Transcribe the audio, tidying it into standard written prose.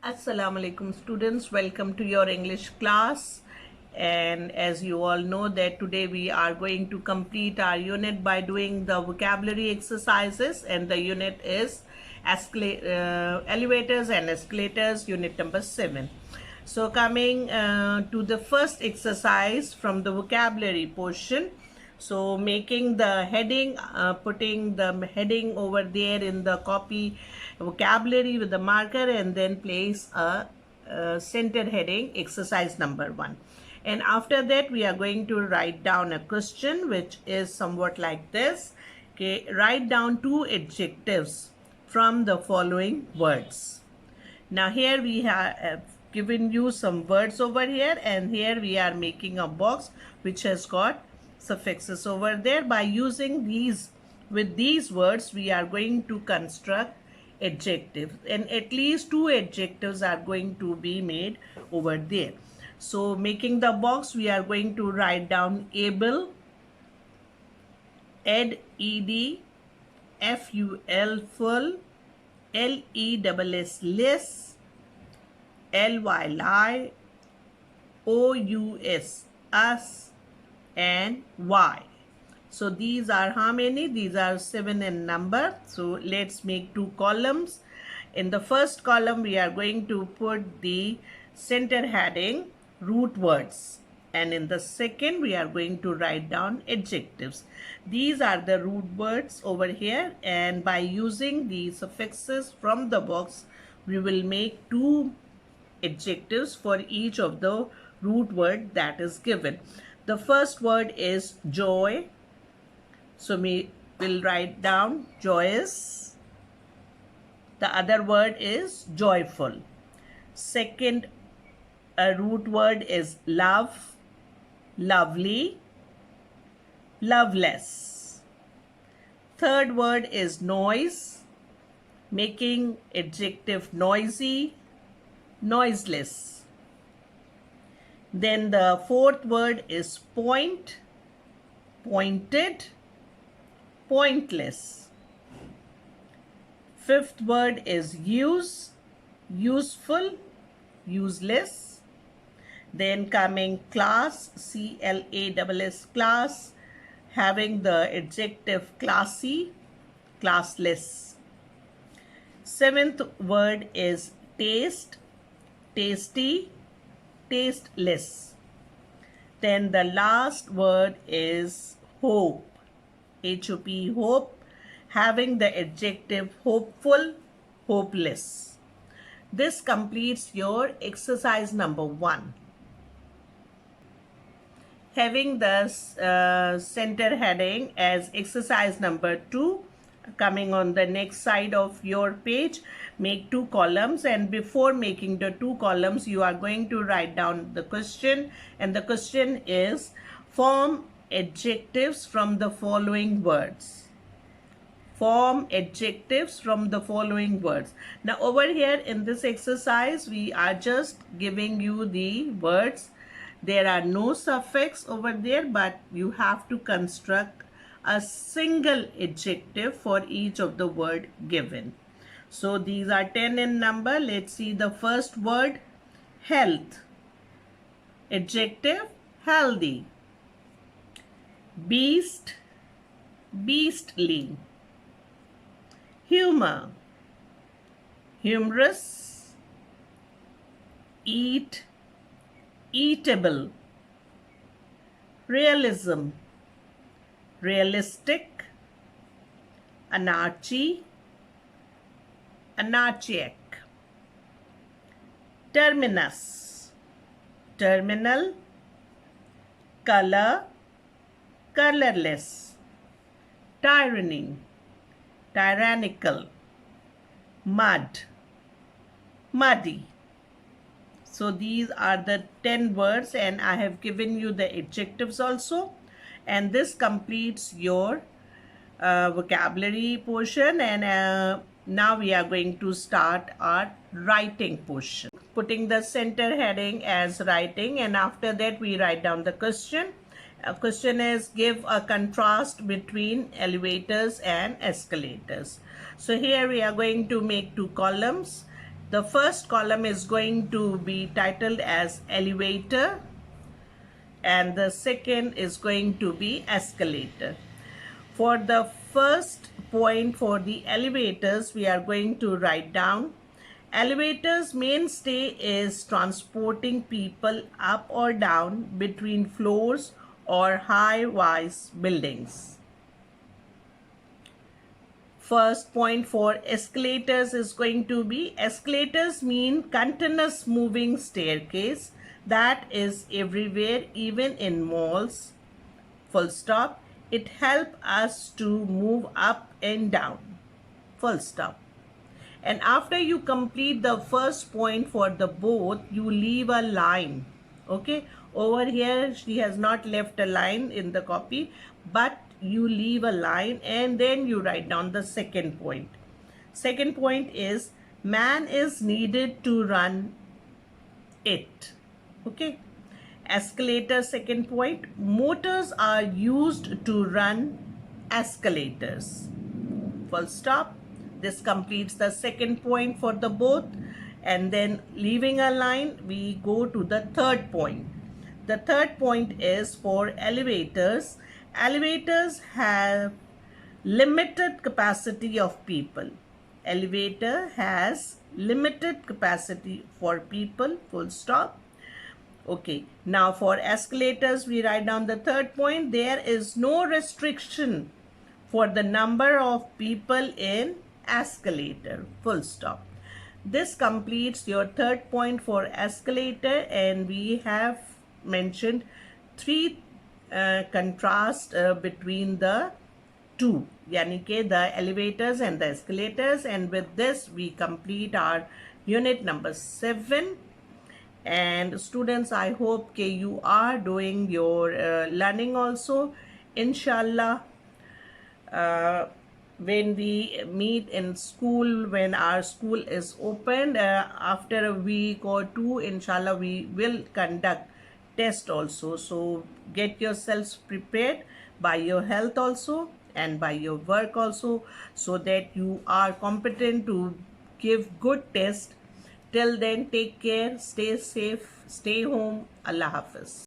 Assalamu alaikum students, welcome to your English class. And as you all know that today we are going to complete our unit by doing the vocabulary exercises, and the unit is elevators and escalators, unit number 7. So coming to the first exercise from the vocabulary portion. So making the heading, putting the heading over there in the copy vocabulary with the marker, and then place a center heading, exercise number 1. And after that we are going to write down a question which is somewhat like this. Okay, write down 2 adjectives from the following words. Now here we have given you some words over here, and here we are making a box which has got suffixes over there. By using these, with these words, we are going to construct adjectives, and at least 2 adjectives are going to be made over there. So making the box, we are going to write down able, ed, ed, ful, full, less, less, ly, ous, us, and y. So these are how many? These are 7 in number. So let's make 2 columns. In the first column we are going to put the center heading root words, and in the second we are going to write down adjectives. These are the root words over here, and by using the suffixes from the box we will make 2 adjectives for each of the root word that is given. The first word is joy. So we will write down joyous. The other word is joyful. Second root word is love, lovely, loveless. Third word is noise, making adjective noisy, noiseless. Then the fourth word is point, pointed, pointless. Fifth word is use, useful, useless. Then coming class, class, class, having the adjective classy, classless. Seventh word is taste, tasty, tasteless. Then the last word is hope, H-O-P, hope, having the adjective hopeful, hopeless. This completes your exercise number 1. Having the center heading as exercise number 2, coming on the next side of your page, make 2 columns, and before making the 2 columns you are going to write down the question, and the question is form adjectives from the following words. Form adjectives from the following words. Now over here in this exercise we are just giving you the words. There are no suffix over there, but you have to construct a single adjective for each of the word given. So these are 10 in number. Let's see the first word, health. Adjective, healthy. Beast, beastly. Humor, humorous. Eat, eatable. Realism, realistic. Anarchy, anarchic. Terminus, terminal. Color, colorless. Tyranny, tyrannical. Mud, muddy. So these are the 10 words, and I have given you the adjectives also, and this completes your vocabulary portion. And now we are going to start our writing portion, putting the center heading as writing, and after that we write down the question. Question is give a contrast between elevators and escalators. So here we are going to make 2 columns. The first column is going to be titled as elevator, and the second is going to be escalator. For the first point for the elevators, we are going to write down elevators mainstay is transporting people up or down between floors or high-rise buildings. First point for escalators is going to be escalators mean continuous moving staircase that is everywhere, even in malls. Full stop. It helps us to move up and down. Full stop. And after you complete the first point for the both, you leave a line. Okay, over here she has not left a line in the copy, but you leave a line and then you write down the second point. Second point is man is needed to run it. Okay. Escalator, second point, motors are used to run escalators. Full stop. This completes the second point for the both, and then leaving a line, we go to the third point. The third point is for elevators. Elevators have limited capacity of people. Elevator has limited capacity for people. Full stop. Okay, now for escalators, we write down the third point. There is no restriction for the number of people in escalator. Full stop. This completes your third point for escalator, and we have mentioned three contrast between the two, yani ke the elevators and the escalators. And with this we complete our unit number 7. And students, I hope that you are doing your learning also. Inshallah, when we meet in school, when our school is opened, after a week or two, inshallah, we will conduct test also. So get yourselves prepared by your health also and by your work also, so that you are competent to give good test. Till then, take care, stay safe, stay home. Allah Hafiz.